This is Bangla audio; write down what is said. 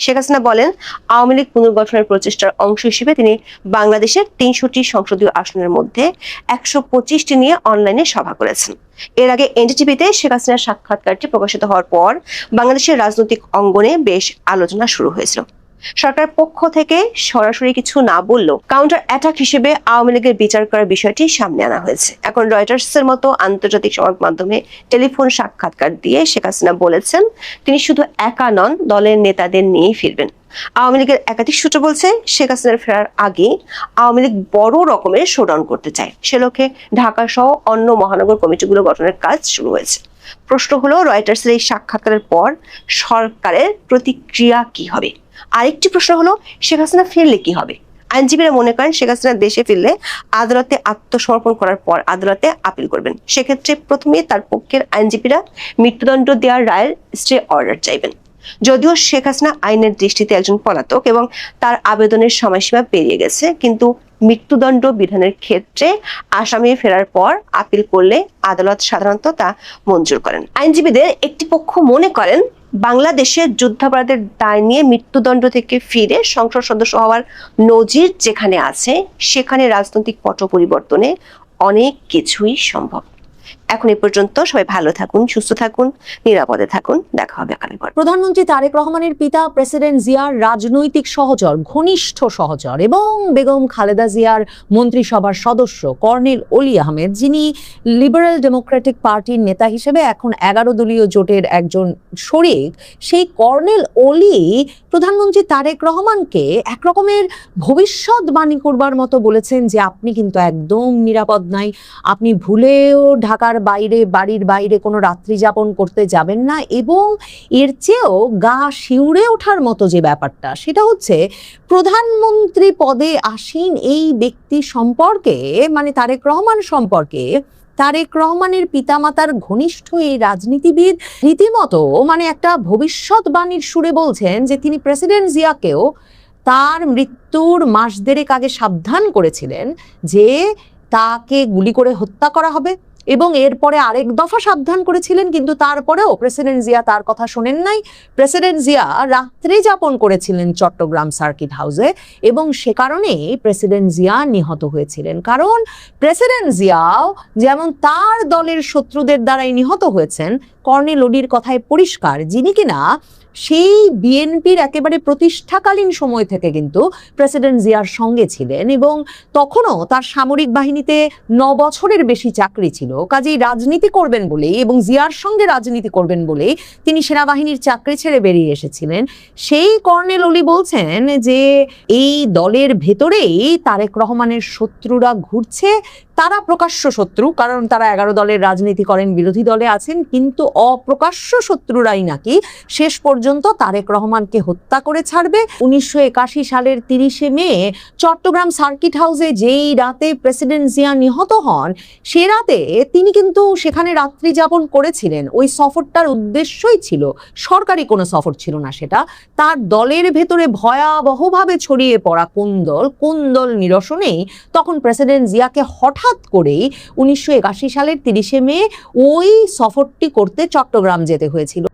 শেখ হাসিনা বলেন, আওয়ামী লীগ পুনর্গঠনের প্রচেষ্টার অংশ হিসেবে তিনি বাংলাদেশের ৩০০টি সংসদীয় আসনের মধ্যে ১২৫টি নিয়ে অনলাইনে সভা করেছেন। এর আগে এনডিটিভিতে শেখ হাসিনার সাক্ষাৎকারটি প্রকাশিত হওয়ার পর বাংলাদেশের রাজনৈতিক অঙ্গনে বেশ আলোচনা শুরু হয়েছিল। সরকারের পক্ষ থেকে সরাসরি কিছু না বললেও কাউন্টার অ্যাটাক হিসেবে আওয়ামী লীগের বিচার করার বিষয়টি সামনে আনা হয়েছে। এখন রয়টার্সের মতো আন্তর্জাতিক সংবাদ মাধ্যমে টেলিফোন সাক্ষাৎকার দিয়ে শেখ হাসিনা বলেছেন, তিনি শুধু একা নন, দলের নেতাদের নিয়েই ফিরবেন। আওয়ামী লীগের একাধিক সূত্র বলছে, শেখ হাসিনার ফেরার আগে আওয়ামী লীগ বড় রকমের শোডাউন করতে চায়। সে লক্ষ্যে ঢাকা সহ অন্য মহানগর কমিটিগুলো গঠনের কাজ শুরু হয়েছে। প্রশ্ন হলো, রয়টার্সের এই সাক্ষাৎকারের পর সরকারের প্রতিক্রিয়া কি হবে? আরেকটি প্রশ্ন হলো, শেখ হাসিনা ফিরলে কি হবে? আইনজীবীরা মনে করেন, শেখ হাসিনা দেশে ফিরলে আদালতে আত্মসমর্পণ করার পর আদালতে আপিল করবেন। সেক্ষেত্রে প্রথমে তার পক্ষের আইনজীবীরা মৃত্যুদণ্ড দেওয়ার রায়ের স্টে অর্ডার চাইবেন। যদিও শেখ হাসিনা আইনের দৃষ্টিতে একজন পলাতক এবং তার আবেদনের সময়সীমা পেরিয়ে গেছে, কিন্তু মৃত্যুদণ্ড বিধানের ক্ষেত্রে আসামি ফেরার পর আপিল করলে আদালত সাধারণত তা মঞ্জুর করেন। আইনজীবীদের একটি পক্ষ মনে করেন, বাংলাদেশের যুদ্ধাপরাধের দায় নিয়ে মৃত্যুদণ্ড থেকে ফিরে সংসদ সদস্য হওয়ার নজির যেখানে আছে, সেখানে রাজনৈতিক পট পরিবর্তনে অনেক কিছুই সম্ভব। এখন এ পর্যন্ত। সবাই ভালো থাকুন, সুস্থ থাকুন, নিরাপদে থাকুন। দেখা হবে আগামী পর। প্রধানমন্ত্রী তারেক রহমানের পিতা প্রেসিডেন্ট জিয়ার রাজনৈতিক সহচর, ঘনিষ্ঠ সহচর এবং বেগম খালেদা জিয়ার মন্ত্রিসভার সদস্য কর্নেল অলি আহমেদ, যিনি লিবারেল ডেমোক্রেটিক পার্টির নেতা হিসেবে এখন 11 দলীয় জোটের একজন শরিক, সেই কর্নেল অলি প্রধানমন্ত্রী তারেক রহমানকে একরকমের ভবিষ্যৎবাণী করবার মতো বলেছেন যে আপনি কিন্তু একদম নিরাপদ নাই, আপনি ভুলেও ঢাকার বাইরে, বাড়ির বাইরে কোনো রাত্রি যাপন করতে যাবেন না। এবং এর চেয়েও গা শিউরে ওঠার মতো যে ব্যাপারটা, সেটা হচ্ছে প্রধানমন্ত্রী পদে আসীন এই ব্যক্তি সম্পর্কে, মানে তারেক রহমান সম্পর্কে, তারেক রহমানের পিতামাতার ঘনিষ্ঠ এই রাজনীতিবিদ রীতিমতো মানে একটা ভবিষ্যৎবাণীর সুরে বলছেন যে তিনি প্রেসিডেন্ট জিয়াকেও তার মৃত্যুর মাস দেড়েক আগে সাবধান করেছিলেন যে তাকে গুলি করে হত্যা করা হবে, এবং এরপরে আরেক দফা সাবধান করেছিলেন, কিন্তু তারপরেও প্রেসিডেন্ট জিয়া তার কথা শোনেন নাই। প্রেসিডেন্ট জিয়া রাত্রি যাপন করেছিলেন চট্টগ্রাম সার্কিট হাউসে, এবং সে কারণেই প্রেসিডেন্ট জিয়া নিহত হয়েছিলেন। কারণ প্রেসিডেন্ট জিয়াও যেমন তার দলের শত্রুদের দ্বারাই নিহত হয়েছেন, কর্নেল অলির কথায় পরিষ্কার, যিনি কিনা সেই বিএনপির একেবারে প্রতিষ্ঠাকালীন সময় থেকে কিন্তু প্রেসিডেন্ট জিয়ার সঙ্গে ছিলেন, এবং তখনও তার সামরিক বাহিনীতে 9 বছরের বেশি চাকরি ছিল। কাজেই রাজনীতি করবেন বলেই এবং জিয়ার সঙ্গে রাজনীতি করবেন বলেই তিনি সেনাবাহিনীর চাকরি ছেড়ে বেরিয়ে এসেছিলেন। সেই কর্নেল অলি বলছেন যে এই দলের ভেতরেই তারেক রহমানের শত্রুরা ঘুরছে। তারা প্রকাশ্য শত্রু, কারণ তারা 11 দলের রাজনীতি করেন, বিরোধী দলে আছেন, কিন্তু অপ্রকাশ্য শত্রুরাই নাকি শেষ পর্যন্ত তারেক রহমানকে হত্যা করে ছাড়বে। 1981 সালের 30শে মে চট্টগ্রাম সার্কিট হাউসে যেই রাতে প্রেসিডেন্ট জিয়া নিহত হন, সে রাতে তিনি কিন্তু সেখানে রাত্রি যাপন করেছিলেন। ওই সফরটার উদ্দেশ্যই ছিল, সরকারি কোনো সফর ছিল না সেটা, তার দলের ভেতরে ভয়াবহভাবে ছড়িয়ে পড়া কোন্দল নিরসনেই তখন প্রেসিডেন্ট জিয়াকে হঠাৎ করেই 1981 সালের 30শে মে ওই সফরটি করতে চট্টগ্রাম যেতে হয়েছিল।